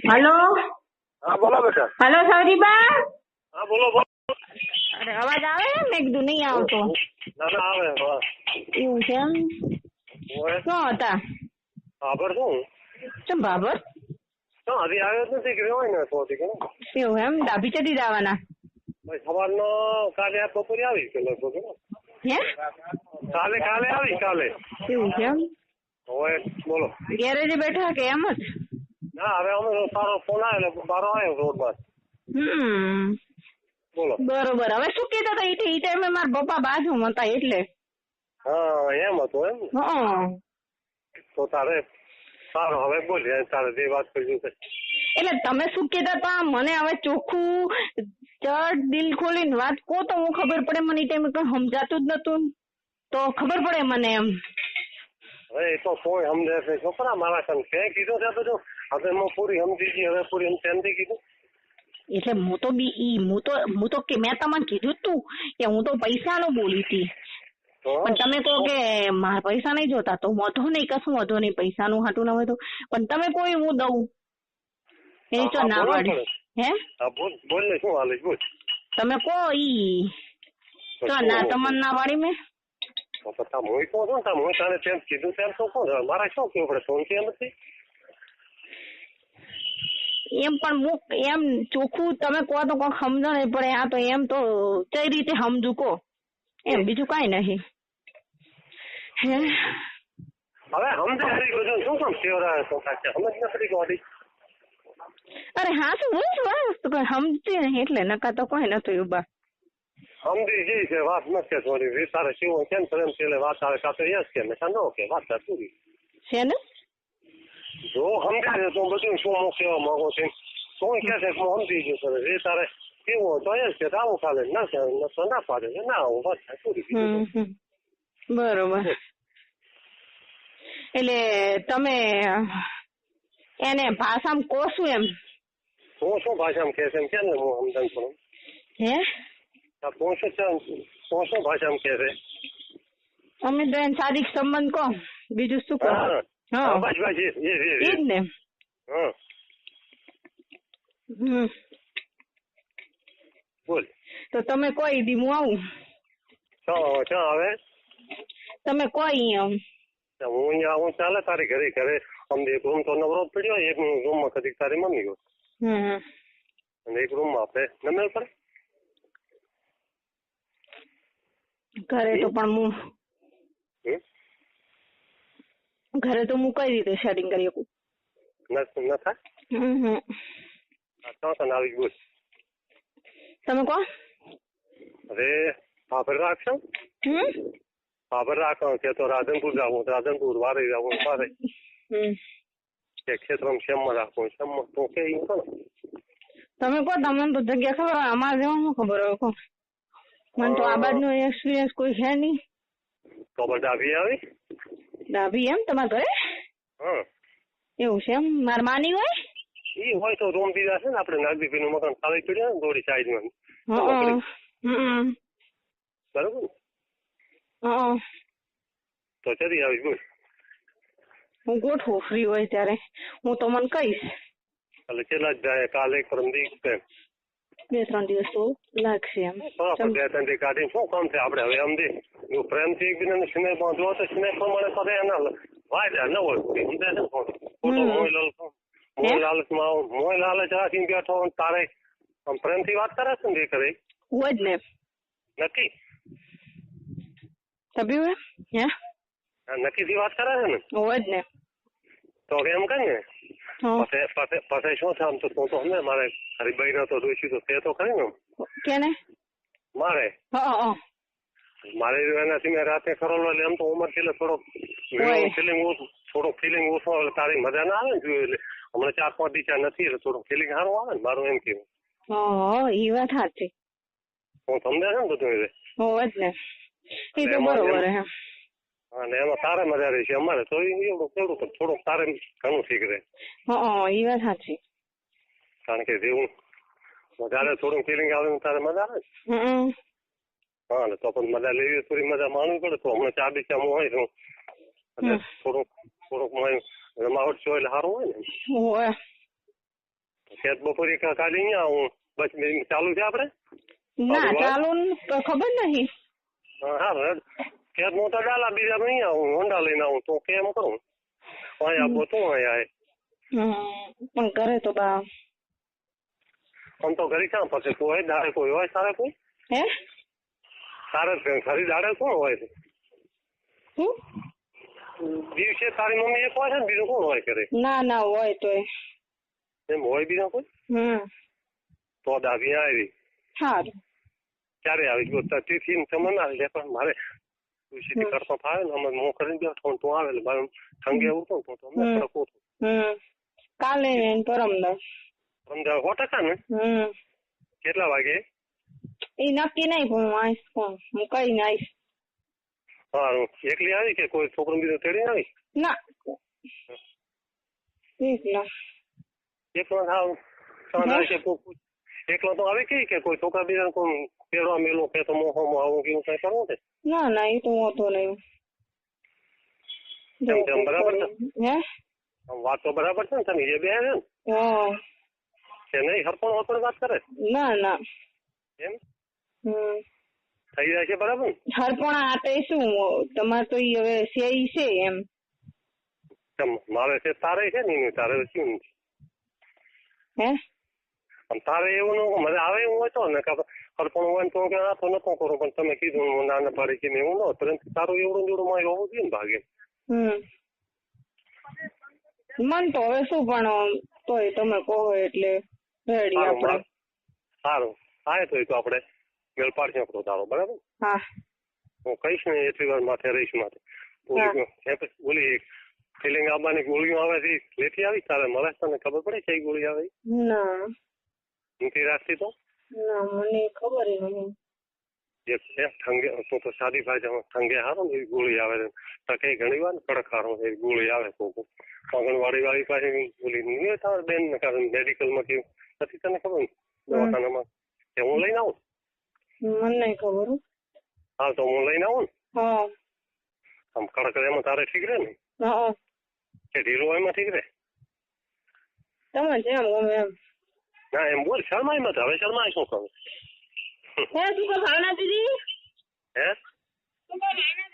Hello. હા બોલો બેટા. હલો સૌરીબા. હા બોલો બોલો. અરે અવાજ આવે મેં કીધું નહીં આવતો. ના ના આવે. હા. એવું છે એમ. ઓય શું હતા? ખબર શું ચમ બાબર? તો હજી આવ્યો જ નથી કે હોય ને તો કે એવું એમ ડાભી ચડી જવાના? ભાઈ સવારનો કાલે આ બપોરે આવી કે લગભગ હે? કાલે આવી કાલે. એવું છે એમ. ઓય બોલો. ગેરેજે બેઠા કે એમ જ? ના હવે અમે તારો ફોન આવ્યો એટલે બારો આવ્યો રોડ બોલો. બરોબર. હવે શું કહેતા હતા એ ટાઈમે મારા પપ્પા બાજુમાં હતા એટલે. હા એમ હતું એમ. હા. તો તારે સારું હવે બોલ તારે જે વાત કરી છે. એટલે તમે શું કહેતા હતા મને હવે ચોખ્ખું ચડ દિલ ખોલીને વાત કહો તો હું ખબર પડે. મને એ ટાઈમે કઈ સમજાતું જ નતું તો ખબર પડે મને એમ. હવે એ તો કોઈ સમજે છે છોકરા મારા કામ ક્યાંય કીધું છે બધું. હવે હું પૂરી સમજી ગઈ હવે પૂરી સમજી કીધું. એટલે હું તો કે મેં તમને કીધું જ તું કે હું તો પૈસાનું બોલી હતી. પણ તમે કહો કે મારા પૈસા નહીં જોતા તો વાંધો નહીં, કશું વાંધો નહીં, પૈસાનું હાટું ના હોય તો. પણ તમે કોઈ હું દઉં એની તો ના પાડી. હે બોલ ને શું હાલે બોલ. તમે કહો ઈ તો ના તમને ના પાડી મેં. હું કહું છું ને હું તારે તેમ કીધું તેમ તો કોણ મારે શું કેવું પડે ફોન કેમ નથી એમ પણ હું એમ ચોખ્ખું તમે કહો તો કોઈ સમજો નહીં પડે. આ તો એમ તો કઈ રીતે સમજુ કહો એમ, બીજું કઈ નહીં. હે હવે સમજે કરી ગયો શું કામ સેવરા સમજ નથી ગોડી. અરે હા શું બોલ છું સમજતી નહીં એટલે નકા તો કોઈ નતું ઉભા. સમજી ગઈ છે વાત નથી થોડી તારે શિવો કેમ પ્રેમ છે વાત આવે કાતો યસ કે મેં નો કે વાત પૂરી છે ને. જો સમજે છે તો બધું શું હું કહેવા માંગુ છું શું કે છે હું સમજી ગયો છે જે તારે કેવું તો યસ કે આવું ચાલે ના કે ના પાડે છે ના આવું વાત પૂરી. બરોબર. એટલે તમે એને ભાષામાં કહો શું એમ? હું શું ભાષામાં કે છે એમ કે ને હું સમજાવું છું. હે શું ભાષામાં કે છે? અમે તો એને સાદિક સંબંધ કહો, બીજું શું કહો? હા બસ એ જ ને. બોલ. તો તમે કોઈ દી હું આવું. ક્યાં આવે? તમે કોઈ હું અહીંયા આવું ચાલે તારી ઘરે અમને એક રૂમ તો નવરો પડ્યો એક રૂમમાં કદી તારી મમ્મી ગયો અને એક રૂમમાં આપણે નમેલ પડે ઘરે તો પણ ઘરે તો હું કઈ રીતે સેટિંગ કરી શકું? ન થાય. તને આવી બોલ. તમે કહો. અરે ખબર રાખશો ખબર રાખો કે તો રાધનપુર જવું રાધનપુર વારે જવું વારે કે ક્ષેત્રમાં શેમમાં રાખવું શેમમાં તો કે તમે કહો. તમને તો જગ્યા ખબર હોય, અમારે જેવું ખબર હોય કહો. મને તો આ બાજુ નો એક્સપિરિયન્સ કોઈ છે નહીં. ખબર ડાબી આવી ડાભી એમ તમારા ઘરે? એવું છે એમ. માર માની હોય ઈ હોય તો રૂમ દીધા છે ને આપણે નાગદીપી નું મકાન ખાલી પડ્યા ને થોડી સાઈડ માં બરોબર. તો ચડી આવી બોલ. હું ગોઠવું ફ્રી હોય ત્યારે હું તો મને કહીશ. એટલે કેટલા જ જાય કાલે પરમ દી 2-3 દિવસ તો લાગશે એમ. 2-3 દી કાઢીને શું કામ છે આપણે હવે સમજી પ્રેમથી એકબીજાને સ્નેહ બાંધવો તો સ્નેહ પ્રમાણે પાસે એના વાયદા ન હોય સમજાય ને ખોટો મોય લાલચ રાખીને બેઠો તારે પ્રેમથી વાત કરે છે ને કરે હોય જ ને નક્કી તબી હે નક્કી થી વાત કરે છે ને હોય જ ને. તો એમ કર ને પાસે શું છે આમ તો તું તો ને મારે હરીભાઈ ના તો જોઈશું તો તે તો ખરી ને કેને મારે એનાથી મેં રાતે ખરો એટલે એમ તો ઉંમર છે એટલે થોડોક ફિલિંગ ઓછો એટલે તારી મજા ના આવે ને જોયું એટલે હમણાં 4-5 દિવસ નથી એટલે થોડુંક ફિલિંગ સારું આવે ને મારું એમ કેવું. એ વાત સાચી. હું સમજાય છે ને બધું હોય જ ને. એ તો બરોબર હે. અને એમાં તારે મજા રહી છે અમારે તો એવું થોડુંક તારે ઘણું ઠીક રહે. એ વાત સાચી. કારણ કે જેવું વધારે થોડું ફિલિંગ આવે તારે મજા આવે ને. હા ને તો પણ મજા લેવી થોડી મજા માણવી પડે તો હમણાં 4 દિવસ હું હોય છું એટલે થોડુંક રમાવટ છો એટલે સારું હોય ને. ખેત બપોરે કાઢી અહીંયા આવું બસ ચાલુ છે આપણે ના ચાલુ તો ખબર નહીં. હા ખેત નું તો ડાલા બીજા નહીં આવું હોન્ડા લઈને આવું તો કેમ કરું અહીંયા પોતું અહીંયા પણ કરે તો બા આમ તો ઘરે ક્યાં પછી કોઈ દાડે કોઈ હોય સારે કોઈ હે સારે ઘરે દાડે કોણ હોય છે દિવસે તારી મમ્મી એક હોય છે ને બીજું કોણ હોય કરે? ના ના હોય તો એમ હોય બીજા કોઈ? તો દાદી આવી સારું ક્યારે આવી તિથિ તમે ના લે પણ મારે તુલસી કરતો ફાવે ને અમે મો કરીને બેઠો તું આવે એટલે મારે ઠંગે ઉઠો તો તમને તડકો કાલે પરમ 100% ને કેટલા વાગે? એ નક્કી નહીં પણ હું આવીશ કોણ હું કઈ આવીશ. સારું એકલી આવી કે કોઈ છોકરો બીજો તેડી આવી? ના એકલો થાવ એકલો તો આવે કે કોઈ છોકરા બીજા કોઈ પહેરવા મેલો કે તો મોહમાં આવું કેવું કઈ કરવું છે? ના ના એ તો હોતો નહીં. બરાબર છે હે વાત તો બરાબર છે ને તમે એ બે છે ને કે નહીં હરપણ હોતો વાત કરે? ના ના એમ થઈ જાય છે બરાબર? હરપણા આતે શું તમારે તો હવે સેઈ છે એમ મારે છે તારે છે ને તારે શું હે તારે એવું ન મને આવે એવું હોય તો ને હરપણ હોય તો કે આ તો નતો કરું પણ તમે કીધું નાના પાડી કે એવું ન પરંતુ તારું એવડું જોડું માં હોવું જોઈએ ને ભાગે. મન તો હવે શું પણ તોય તમે કહો એટલે રેડી આપણે. સારું આવે તો આપણે મેળ પાડશે આપણો તારો બરાબર? હા હું કહીશ ને એટલી વાર માથે રહીશ માથે બોલી ફિલિંગ આવવાની ગોળીઓ આવે છે લેતી આવી તારે મળે તને ખબર પડે કઈ ગોળી આવે? ના નથી રાખતી તો? ના મને ખબર નહીં. ઠંગે તો સાદી ભાષામાં ઠંગે હારો ને એવી ગોળી આવે છે ટકે ઘણી વાર કડક હારો એવી ગોળી આવે તો આંગણવાડી વાળી પાસે બોલી નહીં તમારે બેન ને કારણ મેડિકલમાં કેવું નથી તને ખબર ને દવાખાનામાં કે હું લઈને આવું? મને નહીં ખબર. હા તો હું લઈને આવું ને આમ કડક એમાં તારે ઠીક રહે ને કે ઢીલો એમાં ઠીક રહે? તમે જેમ ગમે એમ. ના એમ બોલ શર્માય મત હવે શર્માય શું કહું? હે તું ભાવના દીદી હે તું ભાવના